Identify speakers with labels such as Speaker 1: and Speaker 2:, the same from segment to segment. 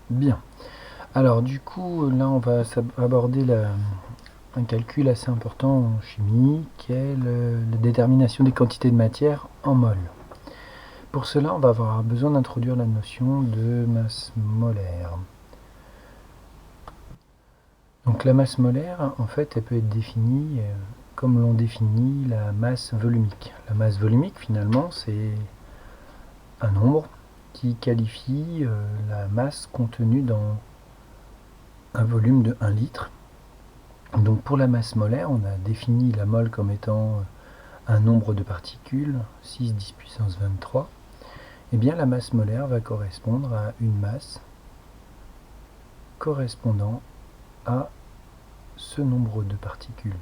Speaker 1: Bien. Alors du coup, là on va aborder un calcul assez important en chimie, qui est la détermination des quantités de matière en mol. Pour cela, on va avoir besoin d'introduire la notion de masse molaire. Donc la masse molaire, en fait, elle peut être définie comme l'on définit la masse volumique. La masse volumique, finalement, c'est un nombre qui qualifie la masse contenue dans un volume de 1 litre. Donc pour la masse molaire, on a défini la mole comme étant un nombre de particules, 6 10 puissance 23. Et bien la masse molaire va correspondre à une masse correspondant à ce nombre de particules.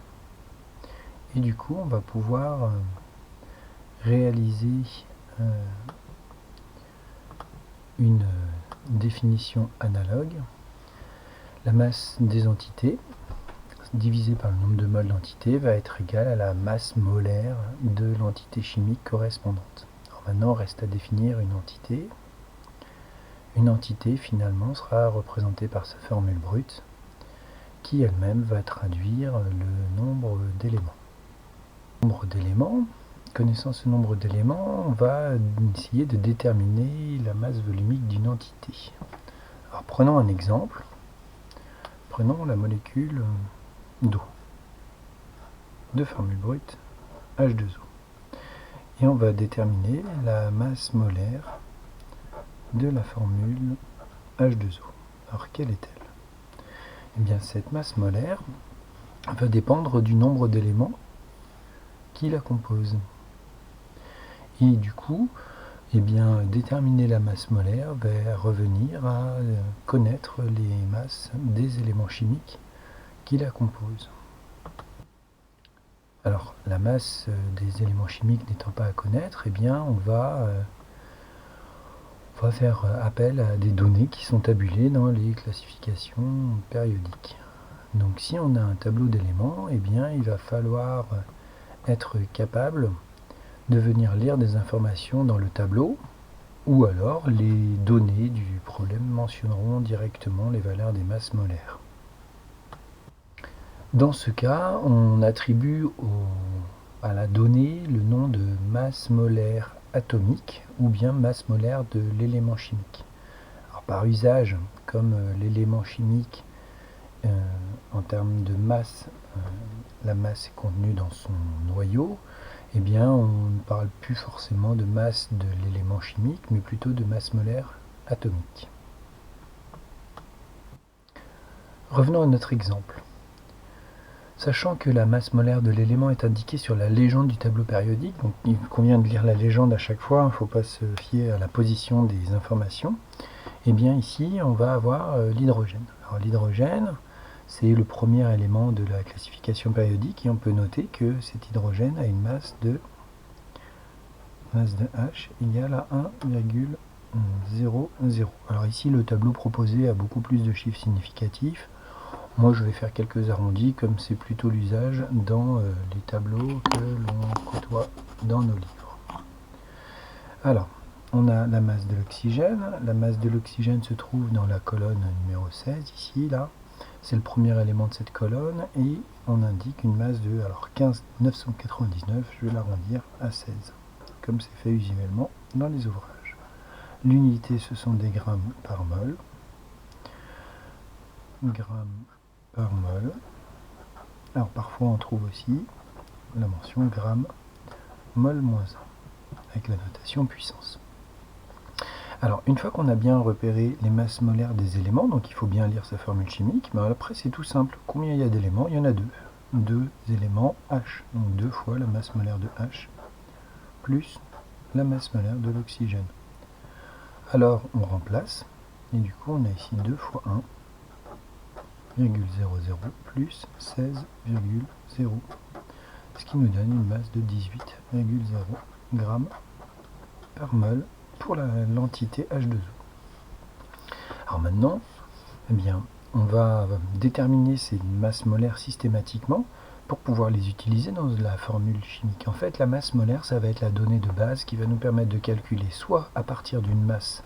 Speaker 1: Et du coup, on va pouvoir réaliser une définition analogue. La masse des entités divisé par le nombre de moles d'entité va être égal à la masse molaire de l'entité chimique correspondante. Alors maintenant, reste à définir une entité. Une entité, finalement, sera représentée par sa formule brute, qui elle-même va traduire le nombre d'éléments. Nombre d'éléments. Connaissant ce nombre d'éléments, on va essayer de déterminer la masse volumique d'une entité. Alors prenons un exemple. Prenons la molécule d'eau, de formule brute H2O. Et on va déterminer la masse molaire de la formule H2O. Alors quelle est-elle? Eh bien cette masse molaire va dépendre du nombre d'éléments qui la composent. Et du coup, eh bien, déterminer la masse molaire va revenir à connaître les masses des éléments chimiques qui la composent. Alors, la masse des éléments chimiques n'étant pas à connaître, eh bien, on va faire appel à des données qui sont tabulées dans les classifications périodiques. Donc, si on a un tableau d'éléments, eh bien, il va falloir être capable de venir lire des informations dans le tableau, ou alors les données du problème mentionneront directement les valeurs des masses molaires. Dans ce cas, on attribue à la donnée le nom de masse molaire atomique ou bien masse molaire de l'élément chimique. Alors, par usage, comme l'élément chimique, en termes de masse, la masse est contenue dans son noyau, eh bien on ne parle plus forcément de masse de l'élément chimique, mais plutôt de masse molaire atomique. Revenons à notre exemple. Sachant que la masse molaire de l'élément est indiquée sur la légende du tableau périodique, donc il convient de lire la légende à chaque fois, il ne faut pas se fier à la position des informations, et bien ici on va avoir l'hydrogène. Alors l'hydrogène, c'est le premier élément de la classification périodique et on peut noter que cet hydrogène a une masse de H égale à 1,00. Alors ici le tableau proposé a beaucoup plus de chiffres significatifs. Moi je vais faire quelques arrondis comme c'est plutôt l'usage dans les tableaux que l'on côtoie dans nos livres. Alors, on a la masse de l'oxygène. La masse de l'oxygène se trouve dans la colonne numéro 16, ici, là. C'est le premier élément de cette colonne et on indique une masse de 15 999, je vais l'arrondir à 16, comme c'est fait usuellement dans les ouvrages. L'unité, ce sont des grammes par mol. Grammes par mol. Alors parfois on trouve aussi la mention gramme mol moins 1 avec la notation puissance. Alors une fois qu'on a bien repéré les masses molaires des éléments, donc il faut bien lire sa formule chimique, ben après c'est tout simple. Combien il y a d'éléments? Il y en a deux. Deux éléments H, donc 2 fois la masse molaire de H plus la masse molaire de l'oxygène. Alors on remplace, et du coup on a ici 2 fois 1,00 plus 16,0, ce qui nous donne une masse de 18,0 grammes par mol pour l'entité H2O. Alors maintenant, eh bien, on va déterminer ces masses molaires systématiquement pour pouvoir les utiliser dans la formule chimique. En fait, la masse molaire, ça va être la donnée de base qui va nous permettre de calculer soit à partir d'une masse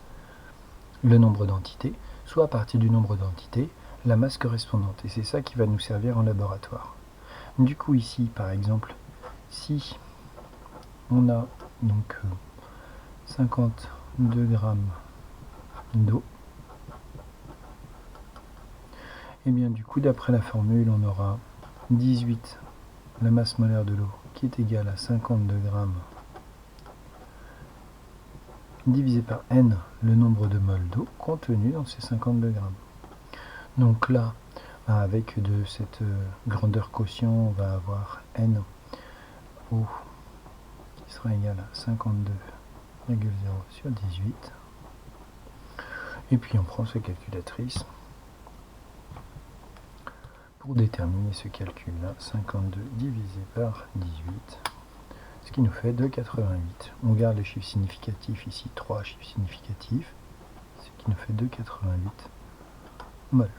Speaker 1: le nombre d'entités, soit à partir du nombre d'entités, la masse correspondante. Et c'est ça qui va nous servir en laboratoire. Du coup ici, par exemple, si on a donc 52 grammes d'eau, et bien du coup d'après la formule on aura 18 la masse molaire de l'eau qui est égale à 52 grammes divisé par n le nombre de moles d'eau contenu dans ces 52 grammes. Donc là avec de cette grandeur quotient on va avoir n eau qui sera égal à 52,0 sur 18 et puis on prend sa calculatrice pour déterminer ce calcul-là, 52 divisé par 18, ce qui nous fait 2,88. On garde les chiffres significatifs ici, 3 chiffres significatifs, ce qui nous fait 2,88 moles.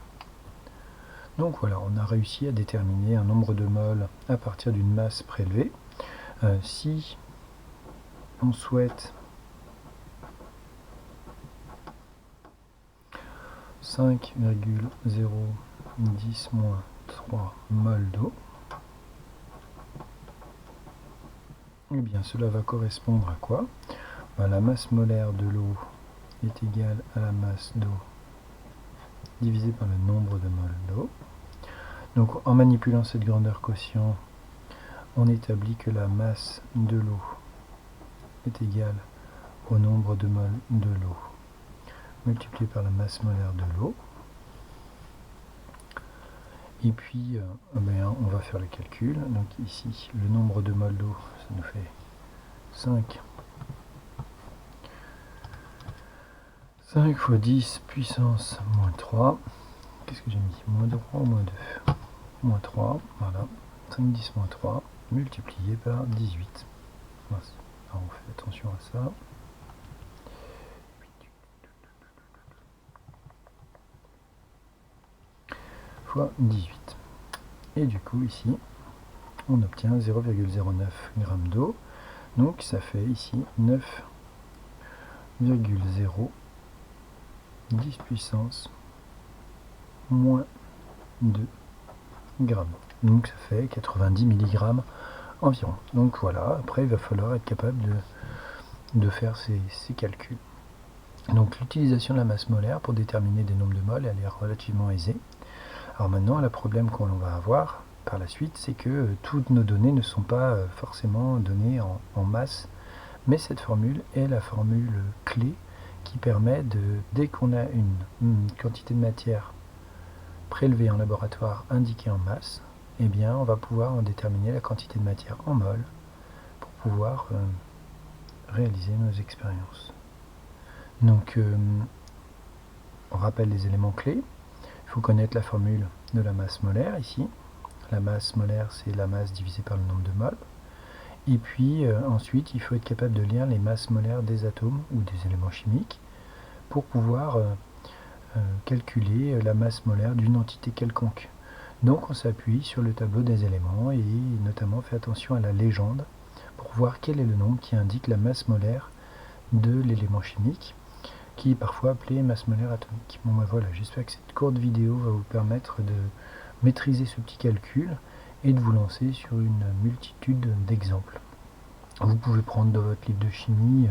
Speaker 1: Donc voilà, on a réussi à déterminer un nombre de moles à partir d'une masse prélevée. Si on souhaite 5,010 moins 3 moles d'eau, et bien cela va correspondre à quoi? La masse molaire de l'eau est égale à la masse d'eau divisé par le nombre de moles d'eau. Donc en manipulant cette grandeur quotient, on établit que la masse de l'eau est égale au nombre de moles de l'eau multiplié par la masse molaire de l'eau. Et puis on va faire le calcul. Donc ici le nombre de moles d'eau, ça nous fait 5 fois 10 puissance moins 3. Qu'est-ce que j'ai mis? Moins 3 ou moins 2? Moins 3, voilà. 5, 10 moins 3 multiplié par 18. Alors on fait attention à ça. Fois 18. Et du coup ici, on obtient 0,09 g d'eau. Donc ça fait ici 9,0 10 puissance moins 2 grammes. Donc ça fait 90 mg environ. Donc voilà, après il va falloir être capable de faire ces calculs. Donc l'utilisation de la masse molaire pour déterminer des nombres de moles, elle est relativement aisée. Alors maintenant, le problème qu'on va avoir par la suite, c'est que toutes nos données ne sont pas forcément données en masse, mais cette formule est la formule clé qui permet dès qu'on a une quantité de matière prélevée en laboratoire indiquée en masse, eh bien on va pouvoir en déterminer la quantité de matière en mol pour pouvoir réaliser nos expériences. Donc on rappelle les éléments clés. Il faut connaître la formule de la masse molaire ici. La masse molaire, c'est la masse divisée par le nombre de moles. Et puis ensuite, il faut être capable de lire les masses molaires des atomes ou des éléments chimiques pour pouvoir calculer la masse molaire d'une entité quelconque. Donc on s'appuie sur le tableau des éléments et notamment fait attention à la légende pour voir quel est le nombre qui indique la masse molaire de l'élément chimique, qui est parfois appelé masse molaire atomique. Bon ben voilà, j'espère que cette courte vidéo va vous permettre de maîtriser ce petit calcul et de vous lancer sur une multitude d'exemples. Vous pouvez prendre dans votre livre de chimie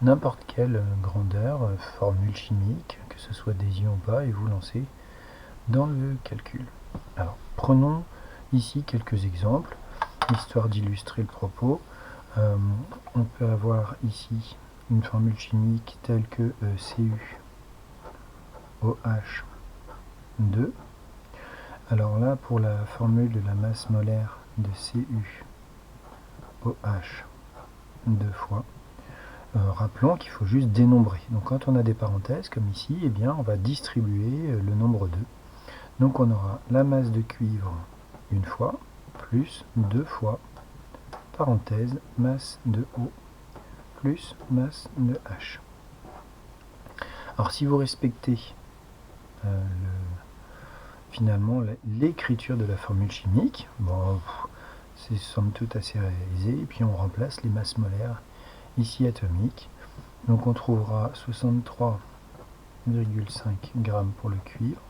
Speaker 1: n'importe quelle grandeur, formule chimique, que ce soit des ions ou pas, et vous lancer dans le calcul. Alors prenons ici quelques exemples, histoire d'illustrer le propos. On peut avoir ici une formule chimique telle que CuOH2. Alors là, pour la formule de la masse molaire de CuOH 2 fois, rappelons qu'il faut juste dénombrer. Donc quand on a des parenthèses, comme ici, eh bien, on va distribuer le nombre 2. Donc on aura la masse de cuivre une fois, plus 2 fois, parenthèse, masse de O, plus masse de H. Alors si vous respectez finalement l'écriture de la formule chimique, bon, c'est somme toute assez aisé, et puis on remplace les masses molaires ici atomiques. Donc on trouvera 63 6,5 g pour le cuivre.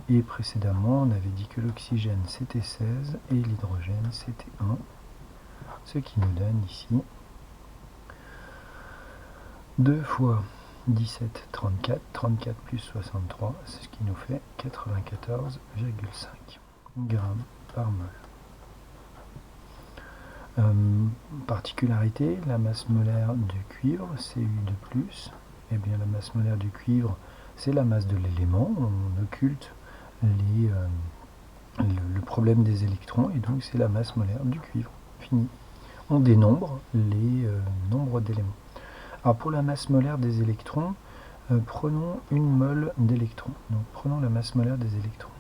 Speaker 1: Et précédemment, on avait dit que l'oxygène c'était 16 et l'hydrogène c'était 1. Ce qui nous donne ici 2 fois 17, 34. 34 plus 63, c'est ce qui nous fait 94,5 g par mol. Particularité, la masse molaire du cuivre, Cu de plus, et bien la masse molaire du cuivre, c'est la masse de l'élément. On occulte le problème des électrons, et donc c'est la masse molaire du cuivre. Fini. On dénombre les nombres d'éléments. Alors pour la masse molaire des électrons, prenons une mole d'électrons. Donc prenons la masse molaire des électrons.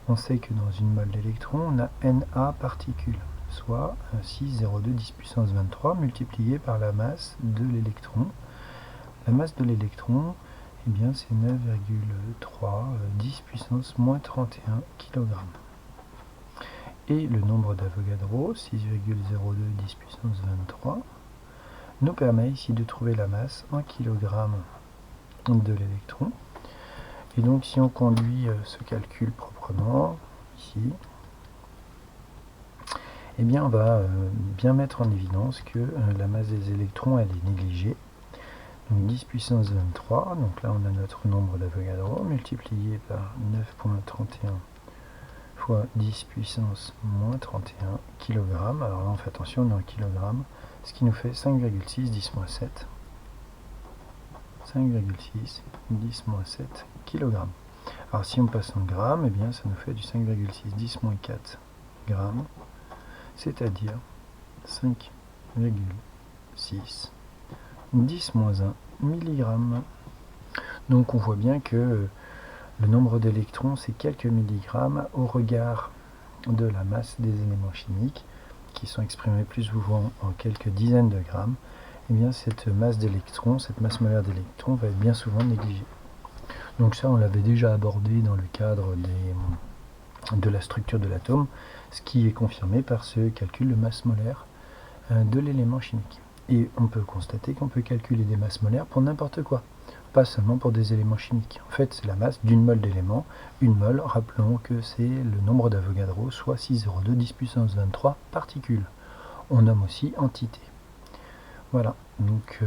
Speaker 1: On sait que dans une mole d'électrons, on a Na particules, soit 6,02 10 puissance 23 multiplié par la masse de l'électron. La masse de l'électron, eh bien c'est 9,3 10 puissance moins 31 kg. Et le nombre d'Avogadro, 6,02 10 puissance 23, nous permet ici de trouver la masse en kg de l'électron. Et donc si on conduit ce calcul proprement, ici, eh bien on va bien mettre en évidence que la masse des électrons elle est négligée. Donc 10 puissance 23, donc là on a notre nombre d'Avogadro multiplié par 9,31 fois 10 puissance moins 31 kg. Alors là on fait attention, on est en kilogrammes, ce qui nous fait 5,6 10 moins 7. 5,6 10 moins 7 kg. Alors si on passe en grammes, eh bien ça nous fait du 5,6 10 moins 4 grammes, c'est-à-dire 5,6 10 moins 1 mg. Donc on voit bien que le nombre d'électrons c'est quelques milligrammes au regard de la masse des éléments chimiques qui sont exprimés plus souvent en quelques dizaines de grammes. Et bien cette masse d'électrons, cette masse molaire d'électrons va être bien souvent négligée. Donc ça on l'avait déjà abordé dans le cadre de la structure de l'atome, ce qui est confirmé par ce calcul de masse molaire de l'élément chimique. Et on peut constater qu'on peut calculer des masses molaires pour n'importe quoi, pas seulement pour des éléments chimiques. En fait c'est la masse d'une mole d'éléments. Une mole, rappelons que c'est le nombre d'Avogadro, soit 6,02 10 puissance 23 particules. On nomme aussi entité. Voilà, donc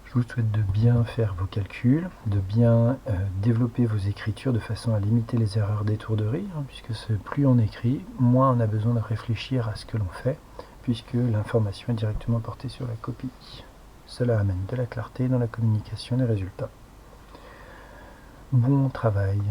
Speaker 1: je vous souhaite de bien faire vos calculs, de bien développer vos écritures de façon à limiter les erreurs d'étourderie, puisque plus on écrit, moins on a besoin de réfléchir à ce que l'on fait, puisque l'information est directement portée sur la copie. Cela amène de la clarté dans la communication des résultats. Bon travail.